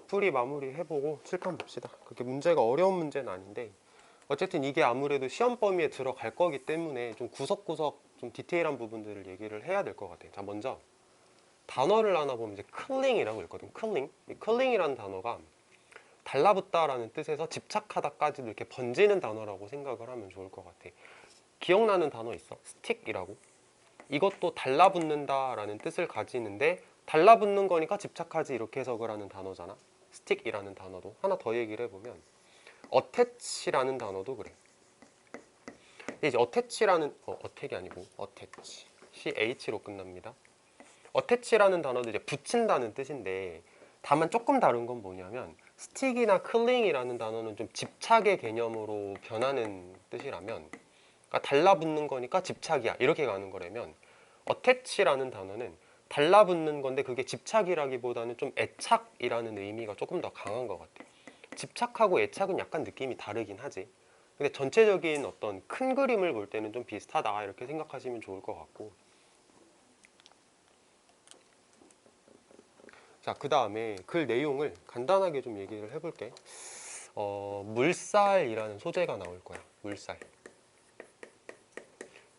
풀이 마무리해보고 칠판 봅시다. 그렇게 문제가 어려운 문제는 아닌데 어쨌든 이게 아무래도 시험 범위에 들어갈 거기 때문에 좀 구석구석 좀 디테일한 부분들을 얘기를 해야 될 것 같아요. 자, 먼저 단어를 하나 보면 이제 클링이라고 있거든. 클링. 이 클링이라는 단어가 달라붙다라는 뜻에서 집착하다까지도 이렇게 번지는 단어라고 생각을 하면 좋을 것 같아. 기억나는 단어 있어? 스틱이라고. 이것도 달라붙는다라는 뜻을 가지는데 달라붙는 거니까 집착하지 이렇게 해석을 하는 단어잖아. 스틱이라는 단어도 하나 더 얘기를 해보면 attach라는 단어도 그래. 이제 attach라는 어택이 아니고 attach, ch로 끝납니다. attach라는 단어도 이제 붙인다는 뜻인데 다만 조금 다른 건 뭐냐면 스틱이나 클링이라는 단어는 좀 집착의 개념으로 변하는 뜻이라면, 그러니까 달라붙는 거니까 집착이야 이렇게 가는 거라면, attach라는 단어는 달라붙는 건데 그게 집착이라기보다는 좀 애착이라는 의미가 조금 더 강한 것 같아. 집착하고 애착은 약간 느낌이 다르긴 하지. 근데 전체적인 어떤 큰 그림을 볼 때는 좀 비슷하다 이렇게 생각하시면 좋을 것 같고. 자, 그 다음에 글 내용을 간단하게 좀 얘기를 해볼게. 물살이라는 소재가 나올 거야. 물살.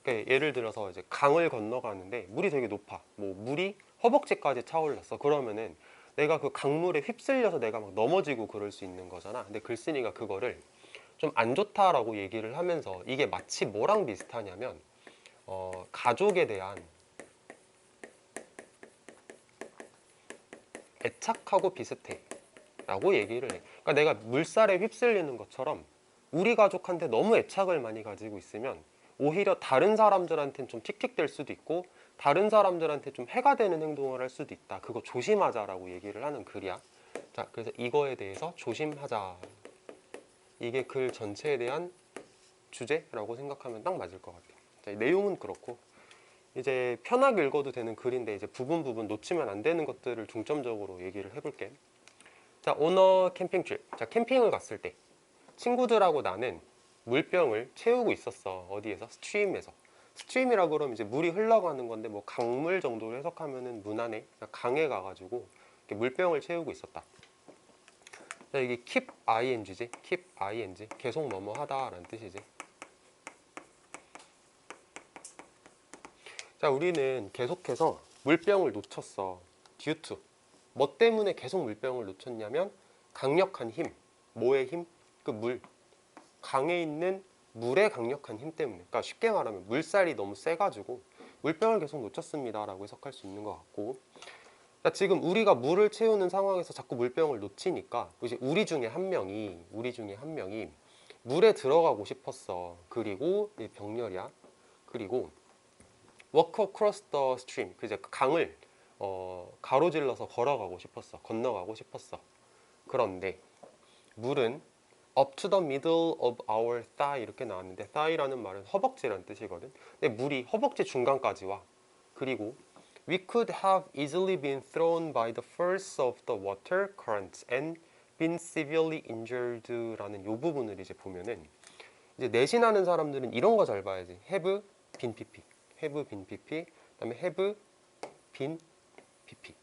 그러니까 예를 들어서 이제 강을 건너가는데 물이 되게 높아. 뭐 물이 허벅지까지 차올랐어. 그러면은 내가 그 강물에 휩쓸려서 내가 막 넘어지고 그럴 수 있는 거잖아. 근데 글쓴이가 그거를 좀 안 좋다라고 얘기를 하면서 이게 마치 뭐랑 비슷하냐면 가족에 대한 애착하고 비슷해 라고 얘기를 해. 그러니까 내가 물살에 휩쓸리는 것처럼 우리 가족한테 너무 애착을 많이 가지고 있으면 오히려 다른 사람들한테는 좀 틱틱댈 수도 있고 다른 사람들한테 좀 해가 되는 행동을 할 수도 있다. 그거 조심하자라고 얘기를 하는 글이야. 자, 그래서 이거에 대해서 조심하자. 이게 글 전체에 대한 주제라고 생각하면 딱 맞을 것 같아요. 자, 내용은 그렇고 이제 편하게 읽어도 되는 글인데 이제 부분 놓치면 안 되는 것들을 중점적으로 얘기를 해볼게. 자, 오너 캠핑 트립. 자, 캠핑을 갔을 때 친구들하고 나는 물병을 채우고 있었어. 어디에서? 스트림에서. 스트림이라 그러면 이제 물이 흘러가는 건데 뭐 강물 정도로 해석하면은 문 안에 강에 가가지고 이렇게 물병을 채우고 있었다. 자, 이게 keep ing지. keep ing. 계속 뭐뭐 하다라는 뜻이지. 자, 우리는 계속해서 물병을 놓쳤어. due to. 뭐 때문에 계속 물병을 놓쳤냐면 강력한 힘. 뭐의 힘? 그 물. 강에 있는 물의 강력한 힘 때문에. 그러니까 쉽게 말하면 물살이 너무 세가지고 물병을 계속 놓쳤습니다 라고 해석할 수 있는 것 같고. 자, 지금 우리가 물을 채우는 상황에서 자꾸 물병을 놓치니까 이제 우리 중에 한 명이 물에 들어가고 싶었어. 그리고 병렬이야. 그리고 walk across the stream, 그 이제 강을 가로질러서 걸어가고 싶었어. 건너가고 싶었어. 그런데 물은 up to the middle of our thigh 이렇게 나왔는데 thigh라는 말은 허벅지라는 뜻이거든. 근데 물이 허벅지 중간까지 와. 그리고 we could have easily been thrown by the force of the water currents and been severely injured라는 요 부분을 이제 보면은 이제 내신하는 사람들은 이런 거 잘 봐야지. have been pp, have been pp, 그다음에 have been pp.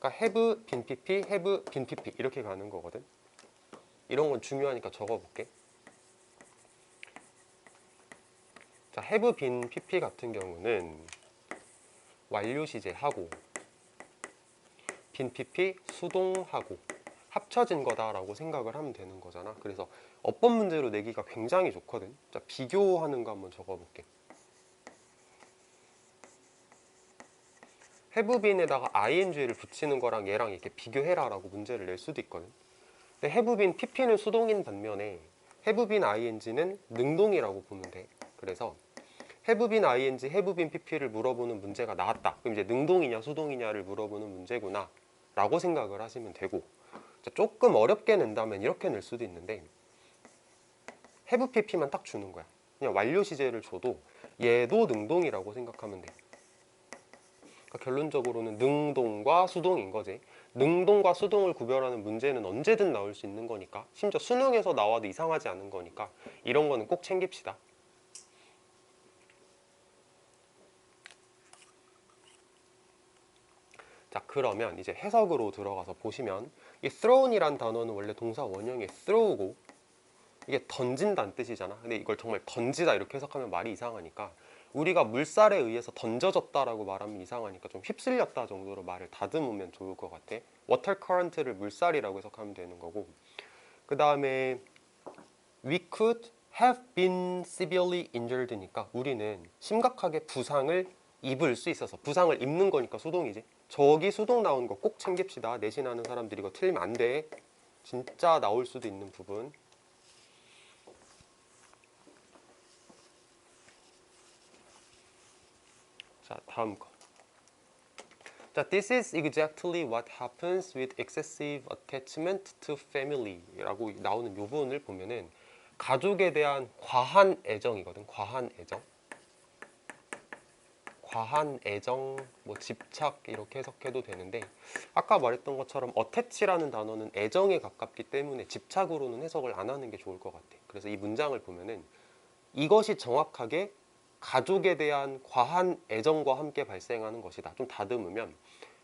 그러니까 have been pp, have been pp 이렇게 가는 거거든. 이런 건 중요하니까 적어볼게. 자, have been pp 같은 경우는 완료 시제하고 been pp 수동하고 합쳐진 거다라고 생각을 하면 되는 거잖아. 그래서 어법 문제로 내기가 굉장히 좋거든. 자, 비교하는 거 한번 적어볼게. have been에다가 ing를 붙이는 거랑 얘랑 이렇게 비교해라 라고 문제를 낼 수도 있거든. 근데 have been pp는 수동인 반면에 have been ing는 능동이라고 보면 돼. 그래서 have been ing, have been pp를 물어보는 문제가 나왔다. 그럼 이제 능동이냐 수동이냐를 물어보는 문제구나 라고 생각을 하시면 되고, 조금 어렵게 낸다면 이렇게 낼 수도 있는데 have pp만 딱 주는 거야. 그냥 완료 시제를 줘도 얘도 능동이라고 생각하면 돼. 그러니까 결론적으로는 능동과 수동인 거지. 능동과 수동을 구별하는 문제는 언제든 나올 수 있는 거니까, 심지어 수능에서 나와도 이상하지 않은 거니까 이런 거는 꼭 챙깁시다. 자, 자, 그러면 이제 해석으로 들어가서 보시면 이 thrown이란 단어는 원래 동사 원형의 throw고 이게 던진다는 뜻이잖아. 근데 이걸 정말 던지다 이렇게 해석하면 말이 이상하니까 우리가 물살에 의해서 던져졌다라고 말하면 이상하니까 좀 휩쓸렸다 정도로 말을 다듬으면 좋을 것 같아. water current를 물살이라고 해석하면 되는 거고, 그 다음에 we could have been severely injured니까 우리는 심각하게 부상을 입을 수 있어서, 부상을 입는 거니까 수동이지. 저기 수동 나온 거 꼭 챙깁시다. 내신하는 사람들이 이거 틀리면 안 돼. 진짜 나올 수도 있는 부분. 자, 다음 거. 자, this is exactly what happens with excessive attachment to family 라고 나오는 요 부분을 보면은 가족에 대한 과한 애정이거든. 과한 애정. 과한 애정, 뭐 집착 이렇게 해석해도 되는데, 아까 말했던 것처럼 attach라는 단어는 애정에 가깝기 때문에 집착으로는 해석을 안 하는 게 좋을 것 같아. 그래서 이 문장을 보면은 이것이 정확하게 가족에 대한 과한 애정과 함께 발생하는 것이다. 좀 다듬으면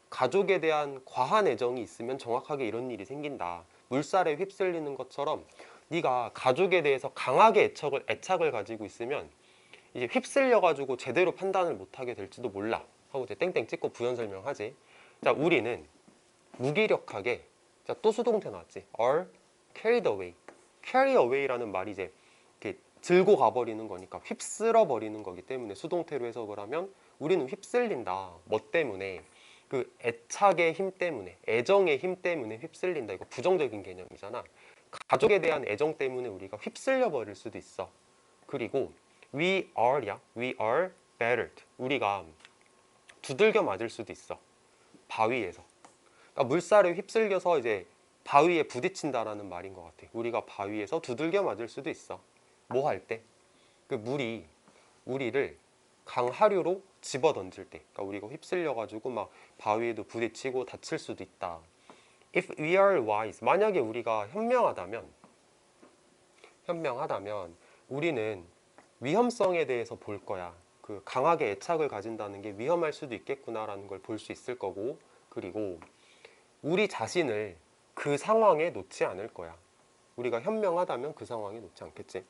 가족에 대한 과한 애정이 있으면 정확하게 이런 일이 생긴다. 물살에 휩쓸리는 것처럼 네가 가족에 대해서 강하게 애착을 가지고 있으면 이제 휩쓸려가지고 제대로 판단을 못하게 될지도 몰라 하고 이제 땡땡 찍고 부연 설명하지. 자, 우리는 무기력하게, 자, 또 수동태 나왔지. are carried away. carry away라는 말이 이제 이렇게 들고 가버리는 거니까 휩쓸어 버리는 거기 때문에 수동태로 해석을 하면 우리는 휩쓸린다. 뭐 때문에? 그 애착의 힘 때문에, 애정의 힘 때문에 휩쓸린다. 이거 부정적인 개념이잖아. 가족에 대한 애정 때문에 우리가 휩쓸려 버릴 수도 있어. 그리고 we are battered. 우리가 두들겨 맞을 수도 있어. 바위에서. 그러니까 물살에 휩쓸려서 이제 바위에 부딪힌다라는 말인 것 같아. 우리가 바위에서 두들겨 맞을 수도 있어. 뭐 할 때? 그 물이 우리를 강하류로 집어 던질 때, 그러니까 우리가 휩쓸려가지고 막 바위에도 부딪히고 다칠 수도 있다. If we are wise, 만약에 우리가 현명하다면 우리는 위험성에 대해서 볼 거야. 그 강하게 애착을 가진다는 게 위험할 수도 있겠구나라는 걸 볼 수 있을 거고, 그리고 우리 자신을 그 상황에 놓지 않을 거야. 우리가 현명하다면 그 상황에 놓지 않겠지.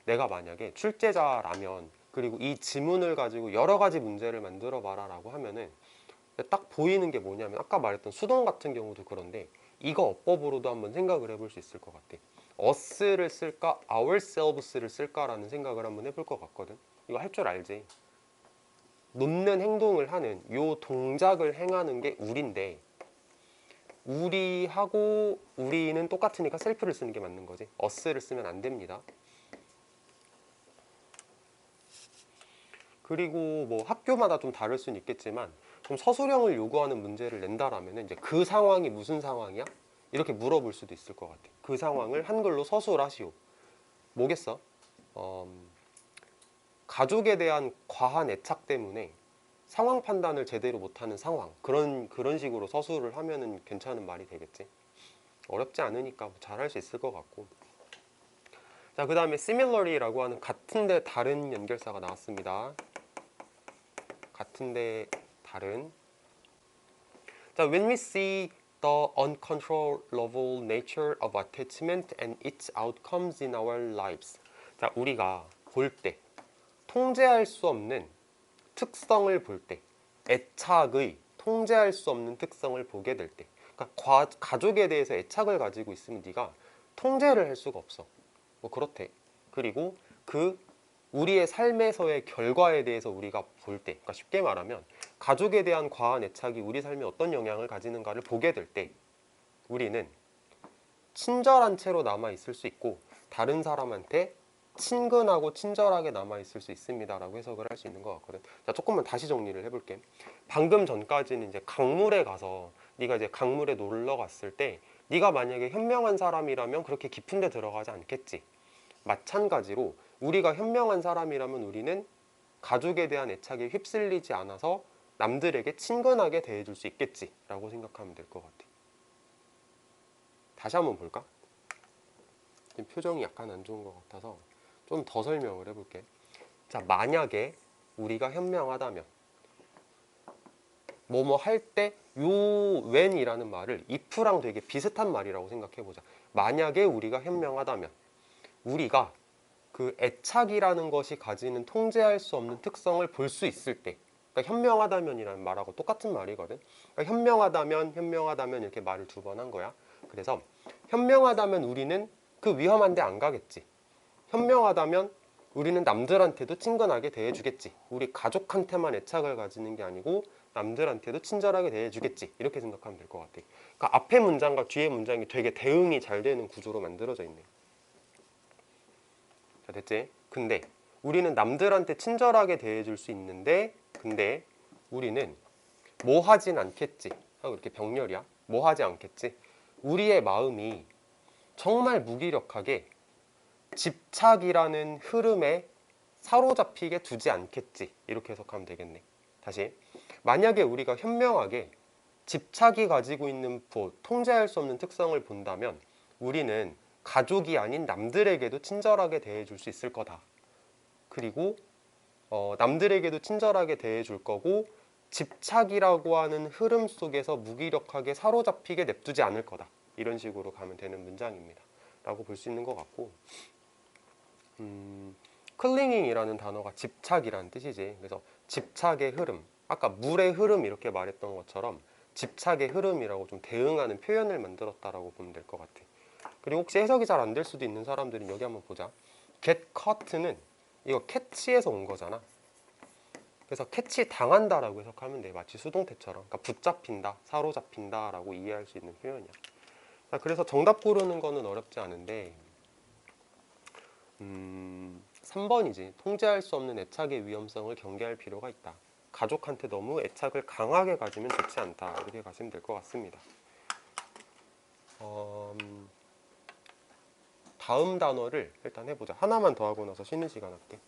내가 만약에 출제자라면, 그리고 이 지문을 가지고 여러 가지 문제를 만들어 봐라 라고 하면은 딱 보이는 게 뭐냐면 아까 말했던 수동 같은 경우도 그런데 이거 어법으로도 한번 생각을 해볼 수 있을 것 같아. us를 쓸까 ourselves를 쓸까라는 생각을 한번 해볼 것 같거든. 이거 할 줄 알지? 놓는 행동을 하는 요 동작을 행하는 게 우리인데 우리하고 우리는 똑같으니까 셀프를 쓰는 게 맞는 거지. us를 쓰면 안 됩니다. 그리고 뭐 학교마다 좀 다를 수는 있겠지만 좀 서술형을 요구하는 문제를 낸다라면 이제 그 상황이 무슨 상황이야? 이렇게 물어볼 수도 있을 것 같아. 그 상황을 한글로 서술하시오. 뭐겠어? 가족에 대한 과한 애착 때문에 상황 판단을 제대로 못하는 상황, 그런 식으로 서술을 하면은 괜찮은 말이 되겠지. 어렵지 않으니까 잘할 수 있을 것 같고. 자, 그 다음에 similarly라고 하는 같은데 다른 연결사가 나왔습니다. 같은데 다른. 자, when we see the uncontrollable nature of attachment and its outcomes in our lives. 자, 우리가 볼 때 통제할 수 없는 특성을 볼 때, 애착의 통제할 수 없는 특성을 보게 될 때, 그러니까 가족에 대해서 애착을 가지고 있으면 네가 통제를 할 수가 없어. 뭐 그렇대. 그리고 그 우리의 삶에서의 결과에 대해서 우리가 볼 때, 그러니까 쉽게 말하면 가족에 대한 과한 애착이 우리 삶에 어떤 영향을 가지는가를 보게 될 때 우리는 친절한 채로 남아 있을 수 있고 다른 사람한테 친근하고 친절하게 남아 있을 수 있습니다 라고 해석을 할 수 있는 것 같거든. 자, 조금만 다시 정리를 해볼게. 방금 전까지는 이제 강물에 가서 네가 이제 강물에 놀러 갔을 때 네가 만약에 현명한 사람이라면 그렇게 깊은 데 들어가지 않겠지. 마찬가지로 우리가 현명한 사람이라면 우리는 가족에 대한 애착에 휩쓸리지 않아서 남들에게 친근하게 대해줄 수 있겠지 라고 생각하면 될 것 같아. 다시 한번 볼까? 지금 표정이 약간 안 좋은 것 같아서 좀 더 설명을 해볼게. 자, 만약에 우리가 현명하다면 뭐뭐 할 때 요 when이라는 말을 if랑 되게 비슷한 말이라고 생각해보자. 만약에 우리가 현명하다면, 우리가 그 애착이라는 것이 가지는 통제할 수 없는 특성을 볼 수 있을 때, 그러니까 현명하다면이라는 말하고 똑같은 말이거든. 그러니까 현명하다면 이렇게 말을 두 번 한 거야. 그래서 현명하다면 우리는 그 위험한 데 안 가겠지. 현명하다면 우리는 남들한테도 친근하게 대해주겠지. 우리 가족한테만 애착을 가지는 게 아니고 남들한테도 친절하게 대해주겠지. 이렇게 생각하면 될 것 같아. 그러니까 앞에 문장과 뒤에 문장이 되게 대응이 잘 되는 구조로 만들어져 있네. 자, 됐지? 근데 우리는 남들한테 친절하게 대해줄 수 있는데, 근데 우리는 뭐 하진 않겠지. 하고 이렇게 병렬이야. 뭐 하지 않겠지. 우리의 마음이 정말 무기력하게 집착이라는 흐름에 사로잡히게 두지 않겠지. 이렇게 해석하면 되겠네. 다시, 만약에 우리가 현명하게 집착이 가지고 있는 통제할 수 없는 특성을 본다면 우리는 가족이 아닌 남들에게도 친절하게 대해줄 수 있을 거다. 그리고 남들에게도 친절하게 대해줄 거고, 집착이라고 하는 흐름 속에서 무기력하게 사로잡히게 냅두지 않을 거다. 이런 식으로 가면 되는 문장입니다. 라고 볼 수 있는 것 같고, 클링잉이라는 단어가 집착이라는 뜻이지. 그래서 집착의 흐름, 아까 물의 흐름 이렇게 말했던 것처럼 집착의 흐름이라고 좀 대응하는 표현을 만들었다라고 보면 될 것 같아. 그리고 혹시 해석이 잘 안 될 수도 있는 사람들은 여기 한번 보자. get caught는 이거 캐치에서 온 거잖아. 그래서 캐치 당한다라고 해석하면 돼. 마치 수동태처럼. 그러니까 붙잡힌다, 사로잡힌다라고 이해할 수 있는 표현이야. 자, 그래서 정답 고르는 거는 어렵지 않은데 3번이지. 통제할 수 없는 애착의 위험성을 경계할 필요가 있다. 가족한테 너무 애착을 강하게 가지면 좋지 않다. 이렇게 가시면 될 것 같습니다. 다음 단어를 일단 해보자. 하나만 더 하고 나서 쉬는 시간 할게.